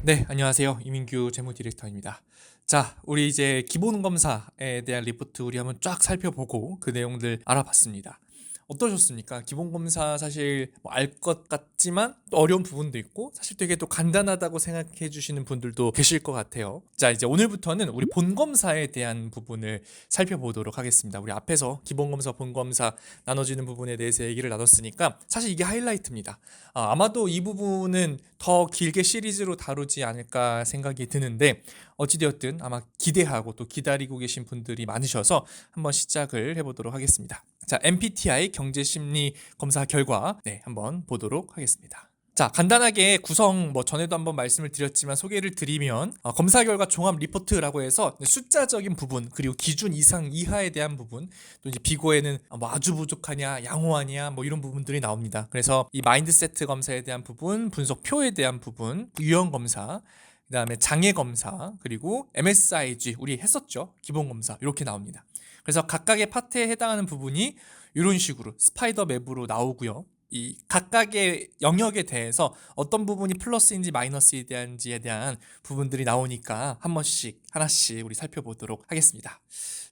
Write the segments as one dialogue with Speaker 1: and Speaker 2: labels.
Speaker 1: 네, 안녕하세요. 이민규 재무 디렉터입니다. 자, 우리 이제 기본 검사에 대한 리포트 우리 한번 쫙 살펴보고 그 내용들 알아봤습니다. 어떠셨습니까? 기본 검사 사실 알 것 같지만 또 어려운 부분도 있고 사실 되게 또 간단하다고 생각해 주시는 분들도 계실 것 같아요. 자, 이제 오늘부터는 우리 본 검사에 대한 부분을 살펴보도록 하겠습니다. 우리 앞에서 기본 검사, 본 검사 나눠지는 부분에 대해서 얘기를 나눴으니까 사실 이게 하이라이트입니다. 아마도 이 부분은 더 길게 시리즈로 다루지 않을까 생각이 드는데 어찌되었든 아마 기대하고 또 기다리고 계신 분들이 많으셔서 한번 시작을 해보도록 하겠습니다. 자, MBTI 경제심리 검사 결과 한번 보도록 하겠습니다. 자, 간단하게 구성 전에도 한번 말씀을 드렸지만 소개를 드리면 검사 결과 종합 리포트라고 해서 숫자적인 부분 그리고 기준 이상 이하에 대한 부분 또 이제 비고에는 아주 부족하냐 양호하냐 이런 부분들이 나옵니다. 그래서 이 마인드세트 검사에 대한 부분, 분석표에 대한 부분, 유형 검사 그 다음에 장애 검사 그리고 MSIG 우리 했었죠. 기본 검사 이렇게 나옵니다. 그래서 각각의 파트에 해당하는 부분이 이런 식으로 스파이더 맵으로 나오고요. 이 각각의 영역에 대해서 어떤 부분이 플러스인지 마이너스에 대한 부분들이 나오니까 한 번씩 하나씩 우리 살펴보도록 하겠습니다.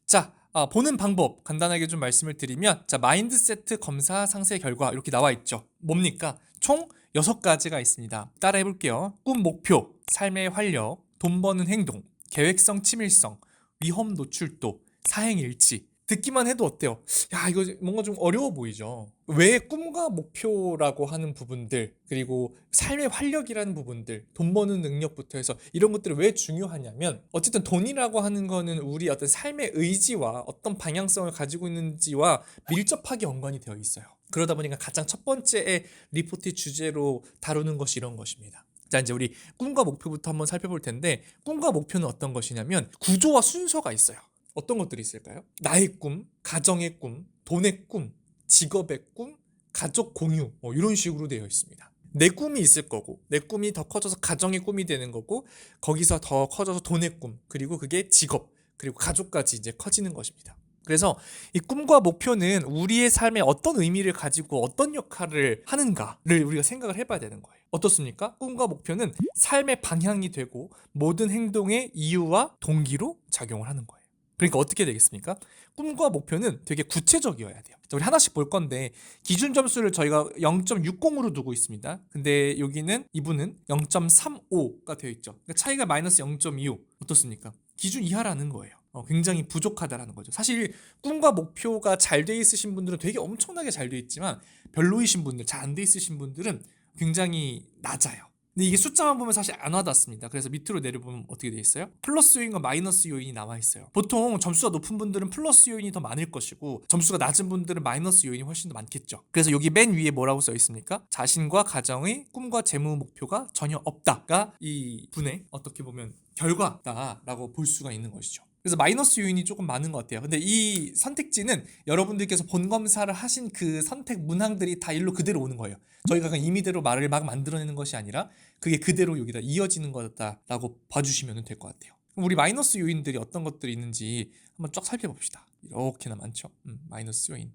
Speaker 1: 자, 보는 방법 간단하게 좀 말씀을 드리면 자, 마인드세트 검사 상세 결과 이렇게 나와 있죠. 뭡니까? 총 6가지가 있습니다. 따라 해볼게요. 꿈 목표, 삶의 활력, 돈 버는 행동, 계획성 치밀성, 위험 노출도, 사행일치. 듣기만 해도 어때요? 야, 이거 뭔가 좀 어려워 보이죠? 왜 꿈과 목표라고 하는 부분들, 그리고 삶의 활력이라는 부분들, 돈 버는 능력부터 해서 이런 것들이 왜 중요하냐면, 어쨌든 돈이라고 하는 거는 우리 어떤 삶의 의지와 어떤 방향성을 가지고 있는지와 밀접하게 연관이 되어 있어요. 그러다 보니까 가장 첫 번째의 리포트 주제로 다루는 것이 이런 것입니다. 자, 이제 우리 꿈과 목표부터 한번 살펴볼 텐데, 꿈과 목표는 어떤 것이냐면, 구조와 순서가 있어요. 어떤 것들이 있을까요? 나의 꿈, 가정의 꿈, 돈의 꿈, 직업의 꿈, 가족 공유 이런 식으로 되어 있습니다. 내 꿈이 있을 거고 내 꿈이 더 커져서 가정의 꿈이 되는 거고 거기서 더 커져서 돈의 꿈 그리고 그게 직업 그리고 가족까지 이제 커지는 것입니다. 그래서 이 꿈과 목표는 우리의 삶에 어떤 의미를 가지고 어떤 역할을 하는가를 우리가 생각을 해봐야 되는 거예요. 어떻습니까? 꿈과 목표는 삶의 방향이 되고 모든 행동의 이유와 동기로 작용을 하는 거예요. 그러니까 어떻게 되겠습니까? 꿈과 목표는 되게 구체적이어야 돼요. 우리 하나씩 볼 건데 기준 점수를 저희가 0.60으로 두고 있습니다. 근데 여기는 이분은 0.35가 되어 있죠. 그러니까 차이가 마이너스 0.25 어떻습니까? 기준 이하라는 거예요. 굉장히 부족하다라는 거죠. 사실 꿈과 목표가 잘 돼 있으신 분들은 되게 엄청나게 잘 돼 있지만 별로이신 분들, 잘 안 돼 있으신 분들은 굉장히 낮아요. 근데 이게 숫자만 보면 사실 안 와닿습니다. 그래서 밑으로 내려보면 어떻게 돼 있어요? 플러스 요인과 마이너스 요인이 나와 있어요. 보통 점수가 높은 분들은 플러스 요인이 더 많을 것이고 점수가 낮은 분들은 마이너스 요인이 훨씬 더 많겠죠. 그래서 여기 맨 위에 뭐라고 써 있습니까? 자신과 가정의 꿈과 재무 목표가 전혀 없다가 이 분의 어떻게 보면 결과다라고 볼 수가 있는 것이죠. 그래서 마이너스 요인이 조금 많은 것 같아요. 근데 이 선택지는 여러분들께서 본 검사를 하신 그 선택 문항들이 다 일로 그대로 오는 거예요. 저희가 그냥 임의대로 말을 막 만들어내는 것이 아니라 그게 그대로 여기다 이어지는 거다라고 봐주시면 될 것 같아요. 그럼 우리 마이너스 요인들이 어떤 것들이 있는지 한번 쫙 살펴봅시다. 이렇게나 많죠. 마이너스 요인.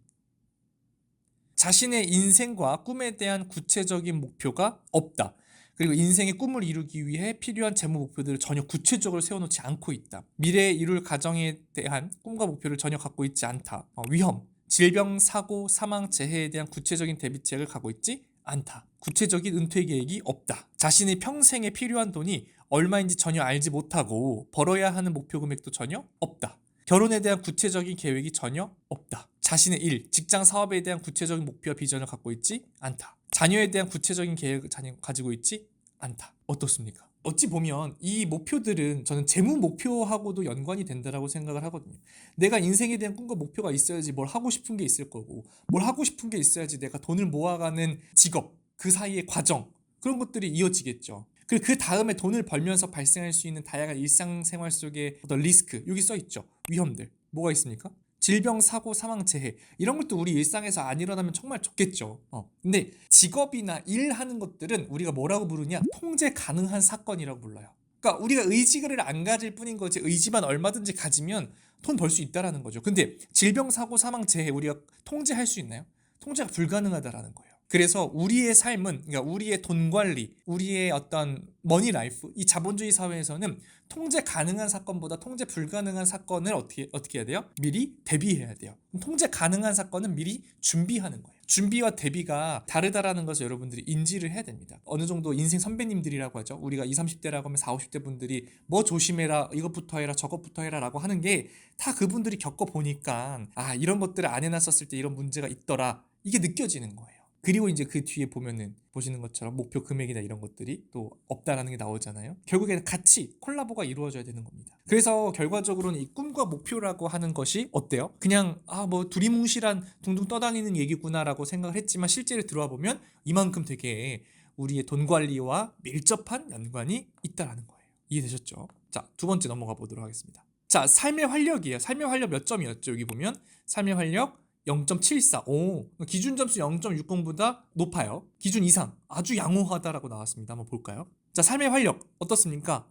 Speaker 1: 자신의 인생과 꿈에 대한 구체적인 목표가 없다. 그리고 인생의 꿈을 이루기 위해 필요한 재무 목표들을 전혀 구체적으로 세워놓지 않고 있다. 미래에 이룰 가정에 대한 꿈과 목표를 전혀 갖고 있지 않다. 위험, 질병, 사고, 사망, 재해에 대한 구체적인 대비책을 갖고 있지 않다. 구체적인 은퇴 계획이 없다. 자신의 평생에 필요한 돈이 얼마인지 전혀 알지 못하고 벌어야 하는 목표 금액도 전혀 없다. 결혼에 대한 구체적인 계획이 전혀 없다. 자신의 일, 직장 사업에 대한 구체적인 목표와 비전을 갖고 있지 않다. 자녀에 대한 구체적인 계획을 가지고 있지 않다. 어떻습니까? 어찌 보면 이 목표들은 저는 재무 목표하고도 연관이 된다라고 생각을 하거든요. 내가 인생에 대한 꿈과 목표가 있어야지 뭘 하고 싶은 게 있을 거고 뭘 하고 싶은 게 있어야지 내가 돈을 모아가는 직업, 그 사이의 과정 그런 것들이 이어지겠죠. 그리고 그 다음에 돈을 벌면서 발생할 수 있는 다양한 일상생활 속의 어떤 리스크 여기 써있죠. 위험들 뭐가 있습니까? 질병, 사고, 사망, 재해 이런 것도 우리 일상에서 안 일어나면 정말 좋겠죠. 근데 직업이나 일하는 것들은 우리가 뭐라고 부르냐? 통제 가능한 사건이라고 불러요. 그러니까 우리가 의지를 안 가질 뿐인 거지 의지만 얼마든지 가지면 돈 벌 수 있다라는 거죠. 근데 질병, 사고, 사망, 재해 우리가 통제할 수 있나요? 통제가 불가능하다라는 거예요. 그래서 우리의 삶은, 그러니까 우리의 돈 관리, 우리의 어떤 머니 라이프, 이 자본주의 사회에서는 통제 가능한 사건보다 통제 불가능한 사건을 어떻게 해야 돼요? 미리 대비해야 돼요. 통제 가능한 사건은 미리 준비하는 거예요. 준비와 대비가 다르다라는 것을 여러분들이 인지를 해야 됩니다. 어느 정도 인생 선배님들이라고 하죠. 우리가 20, 30대라고 하면 40, 50대 분들이 뭐 조심해라, 이것부터 해라, 저것부터 해라 라고 하는 게 다 그분들이 겪어보니까 이런 것들을 안 해놨었을 때 이런 문제가 있더라, 이게 느껴지는 거예요. 그리고 이제 그 뒤에 보시는 것처럼 목표 금액이나 이런 것들이 또 없다라는 게 나오잖아요. 결국에는 같이 콜라보가 이루어져야 되는 겁니다. 그래서 결과적으로는 이 꿈과 목표라고 하는 것이 어때요? 그냥 뭐 두리뭉실한 둥둥 떠다니는 얘기구나라고 생각을 했지만 실제로 들어와 보면 이만큼 되게 우리의 돈 관리와 밀접한 연관이 있다라는 거예요. 이해되셨죠? 자, 두 번째 넘어가 보도록 하겠습니다. 자, 삶의 활력이에요. 삶의 활력 몇 점이었죠? 여기 보면 삶의 활력 0.74. 기준 점수 0.60보다 높아요. 기준 이상, 아주 양호하다라고 나왔습니다. 한번 볼까요? 자, 삶의 활력 어떻습니까?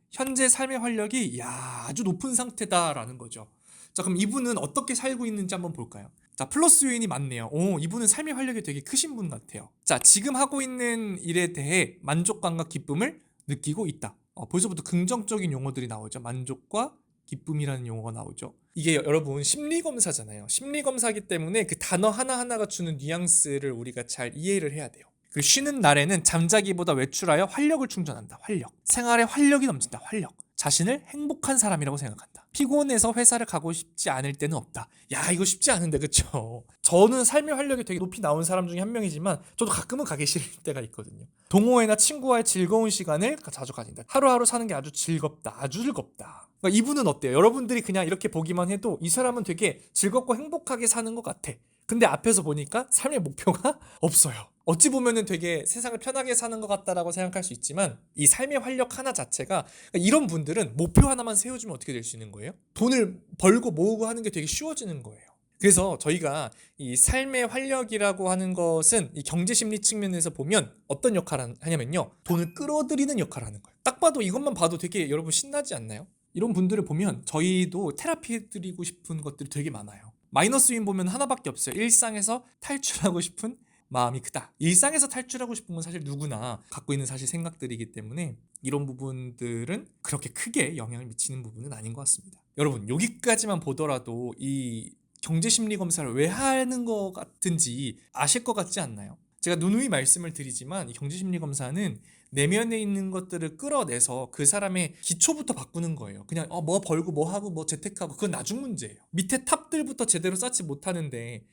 Speaker 1: 현재 삶의 활력이 아주 높은 상태다라는 거죠. 자, 그럼 이분은 어떻게 살고 있는지 한번 볼까요? 자, 플러스 요인이 많네요. 이분은 삶의 활력이 되게 크신 분 같아요. 자, 지금 하고 있는 일에 대해 만족감과 기쁨을 느끼고 있다. 벌써부터 긍정적인 용어들이 나오죠. 만족과 기쁨이라는 용어가 나오죠. 이게 여러분 심리검사잖아요. 심리검사이기 때문에 그 단어 하나하나가 주는 뉘앙스를 우리가 잘 이해를 해야 돼요. 그 쉬는 날에는 잠자기보다 외출하여 활력을 충전한다. 활력. 생활에 활력이 넘친다. 활력. 자신을 행복한 사람이라고 생각한다. 피곤해서 회사를 가고 싶지 않을 때는 없다. 이거 쉽지 않은데, 그쵸? 저는 삶의 활력이 되게 높이 나온 사람 중에 한 명이지만 저도 가끔은 가기 싫을 때가 있거든요. 동호회나 친구와의 즐거운 시간을 자주 가진다. 하루하루 사는 게 아주 즐겁다. 아주 즐겁다. 그러니까 이분은 어때요? 여러분들이 그냥 이렇게 보기만 해도 이 사람은 되게 즐겁고 행복하게 사는 것 같아. 근데 앞에서 보니까 삶의 목표가 없어요. 어찌 보면은 되게 세상을 편하게 사는 것 같다라고 생각할 수 있지만 이 삶의 활력 하나 자체가, 이런 분들은 목표 하나만 세워주면 어떻게 될 수 있는 거예요? 돈을 벌고 모으고 하는 게 되게 쉬워지는 거예요. 그래서 저희가 이 삶의 활력이라고 하는 것은 이 경제심리 측면에서 보면 어떤 역할을 하냐면요, 돈을 끌어들이는 역할을 하는 거예요. 딱 봐도, 이것만 봐도 되게 여러분 신나지 않나요? 이런 분들을 보면 저희도 테라피 해드리고 싶은 것들이 되게 많아요. 마이너스 요인 보면 하나밖에 없어요. 일상에서 탈출하고 싶은 마음이 크다. 일상에서 탈출하고 싶은 건 사실 누구나 갖고 있는 사실 생각들이기 때문에 이런 부분들은 그렇게 크게 영향을 미치는 부분은 아닌 것 같습니다. 여러분, 여기까지만 보더라도 이 경제심리 검사를 왜 하는 것 같은지 아실 것 같지 않나요? 제가 누누이 말씀을 드리지만 이 경제심리 검사는 내면에 있는 것들을 끌어내서 그 사람의 기초부터 바꾸는 거예요. 그냥 뭐 벌고 뭐 하고 뭐 재테크하고 그건 나중 문제예요. 밑에 탑들부터 제대로 쌓지 못하는데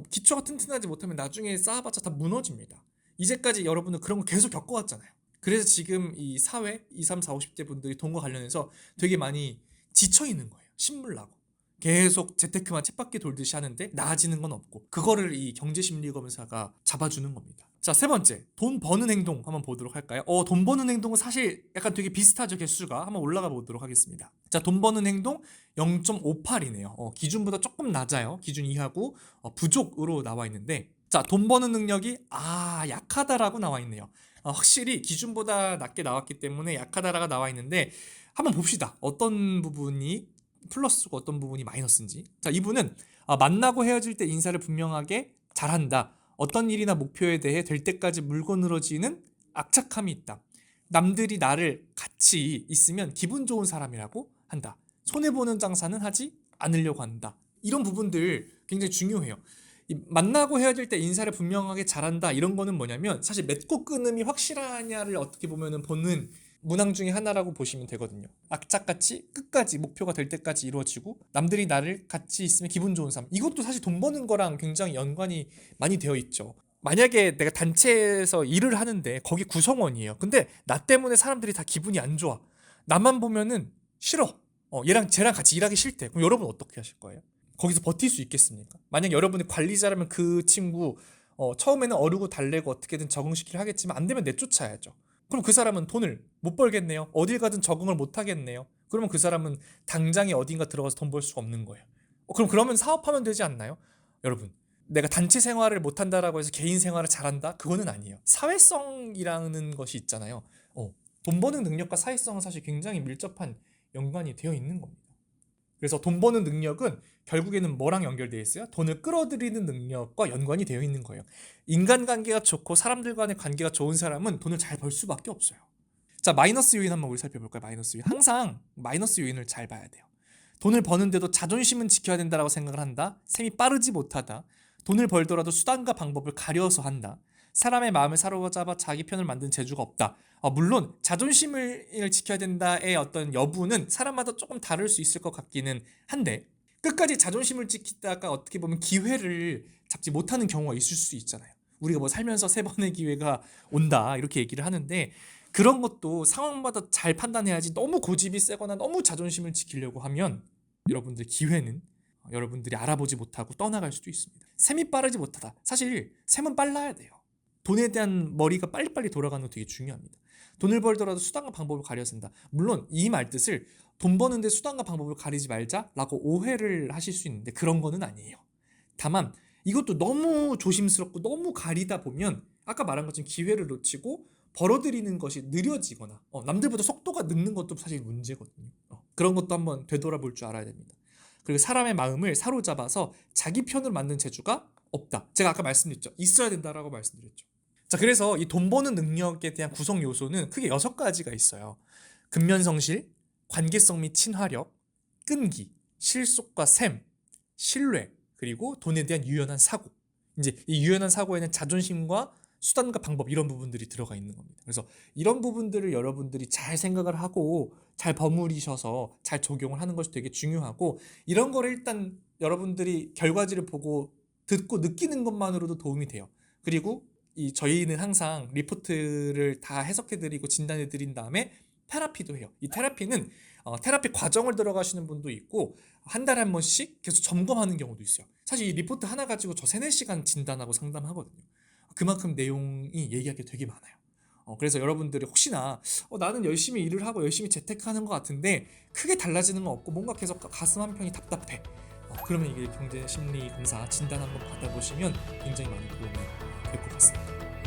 Speaker 1: 기초가 튼튼하지 못하면 나중에 쌓아봤자 다 무너집니다. 이제까지 여러분은 그런 거 계속 겪어왔잖아요. 그래서 지금 이 사회 2, 3, 4, 50대 분들이 돈과 관련해서 되게 많이 지쳐 있는 거예요. 신물나고. 계속 재테크만 쳇바퀴 돌듯이 하는데 나아지는 건 없고, 그거를 이 경제심리검사가 잡아주는 겁니다. 자, 세 번째, 돈 버는 행동 한번 보도록 할까요? 돈 버는 행동은 사실 약간 되게 비슷하죠. 개수가 한번 올라가 보도록 하겠습니다. 자, 돈 버는 행동 0.58이네요. 기준보다 조금 낮아요. 기준 이하고 부족으로 나와 있는데, 자, 돈 버는 능력이 약하다라고 나와 있네요. 확실히 기준보다 낮게 나왔기 때문에 약하다라고 나와 있는데, 한번 봅시다. 어떤 부분이 플러스고 어떤 부분이 마이너스인지. 자, 이분은 만나고 헤어질 때 인사를 분명하게 잘한다. 어떤 일이나 목표에 대해 될 때까지 물고 늘어지는 악착함이 있다. 남들이 나를 같이 있으면 기분 좋은 사람이라고 한다. 손해보는 장사는 하지 않으려고 한다. 이런 부분들 굉장히 중요해요. 만나고 헤어질 때 인사를 분명하게 잘한다, 이런 거는 뭐냐면 사실 맺고 끊음이 확실하냐를 어떻게 보면은 보는 문항 중에 하나라고 보시면 되거든요. 악착같이 끝까지 목표가 될 때까지 이루어지고 남들이 나를 같이 있으면 기분 좋은 삶, 이것도 사실 돈 버는 거랑 굉장히 연관이 많이 되어 있죠. 만약에 내가 단체에서 일을 하는데 거기 구성원이에요. 근데 나 때문에 사람들이 다 기분이 안 좋아. 나만 보면은 싫어. 얘랑 쟤랑 같이 일하기 싫대. 그럼 여러분 어떻게 하실 거예요? 거기서 버틸 수 있겠습니까? 만약 여러분이 관리자라면 그 친구 처음에는 어르고 달래고 어떻게든 적응시키려 하겠지만 안 되면 내쫓아야죠. 그럼 그 사람은 돈을 못 벌겠네요. 어딜 가든 적응을 못 하겠네요. 그러면 그 사람은 당장에 어딘가 들어가서 돈 벌 수가 없는 거예요. 그러면 사업하면 되지 않나요? 여러분, 내가 단체 생활을 못 한다라고 해서 개인 생활을 잘한다? 그거는 아니에요. 사회성이라는 것이 있잖아요. 돈 버는 능력과 사회성은 사실 굉장히 밀접한 연관이 되어 있는 겁니다. 그래서 돈 버는 능력은 결국에는 뭐랑 연결되어 있어요? 돈을 끌어들이는 능력과 연관이 되어 있는 거예요. 인간관계가 좋고 사람들 간의 관계가 좋은 사람은 돈을 잘 벌 수밖에 없어요. 자, 마이너스 요인 한번 우리 살펴볼까요? 마이너스 요인. 항상 마이너스 요인을 잘 봐야 돼요. 돈을 버는데도 자존심은 지켜야 된다라고 생각을 한다. 셈이 빠르지 못하다. 돈을 벌더라도 수단과 방법을 가려서 한다. 사람의 마음을 사로잡아 자기 편을 만든 재주가 없다. 물론 자존심을 지켜야 된다의 어떤 여부는 사람마다 조금 다를 수 있을 것 같기는 한데, 끝까지 자존심을 지키다가 어떻게 보면 기회를 잡지 못하는 경우가 있을 수 있잖아요. 우리가 뭐 살면서 3번의 기회가 온다 이렇게 얘기를 하는데, 그런 것도 상황마다 잘 판단해야지. 너무 고집이 세거나 너무 자존심을 지키려고 하면 여러분들 기회는 여러분들이 알아보지 못하고 떠나갈 수도 있습니다. 셈이 빠르지 못하다. 사실 셈은 빨라야 돼요. 돈에 대한 머리가 빨리빨리 돌아가는 거 되게 중요합니다. 돈을 벌더라도 수단과 방법을 가려 쓴다. 물론 이 말뜻을 돈 버는데 수단과 방법을 가리지 말자라고 오해를 하실 수 있는데 그런 거는 아니에요. 다만 이것도 너무 조심스럽고 너무 가리다 보면 아까 말한 것처럼 기회를 놓치고 벌어들이는 것이 느려지거나 남들보다 속도가 늦는 것도 사실 문제거든요. 그런 것도 한번 되돌아볼 줄 알아야 됩니다. 그리고 사람의 마음을 사로잡아서 자기 편으로 만든 재주가 없다. 제가 아까 말씀드렸죠. 있어야 된다라고 말씀드렸죠. 자, 그래서 이 돈 버는 능력에 대한 구성 요소는 크게 6가지가 있어요. 근면성실, 관계성 및 친화력, 끈기, 실속과 셈, 신뢰, 그리고 돈에 대한 유연한 사고. 이제 이 유연한 사고에는 자존심과 수단과 방법 이런 부분들이 들어가 있는 겁니다. 그래서 이런 부분들을 여러분들이 잘 생각을 하고 잘 버무리셔서 잘 적용을 하는 것이 되게 중요하고, 이런 거를 일단 여러분들이 결과지를 보고 듣고 느끼는 것만으로도 도움이 돼요. 그리고 저희는 항상 리포트를 다 해석해드리고 진단해드린 다음에 테라피도 해요. 이 테라피는 테라피 과정을 들어가시는 분도 있고 한 달에 한 번씩 계속 점검하는 경우도 있어요. 사실 이 리포트 하나 가지고 저 3-4시간 진단하고 상담하거든요. 그만큼 내용이 얘기할 게 되게 많아요. 그래서 여러분들이 혹시나 나는 열심히 일을 하고 열심히 재테크하는 것 같은데 크게 달라지는 건 없고 뭔가 계속 가슴 한편이 답답해. 그러면 이게 경제심리검사 진단 한번 받아보시면 굉장히 많은 도움이 될 것 같습니다.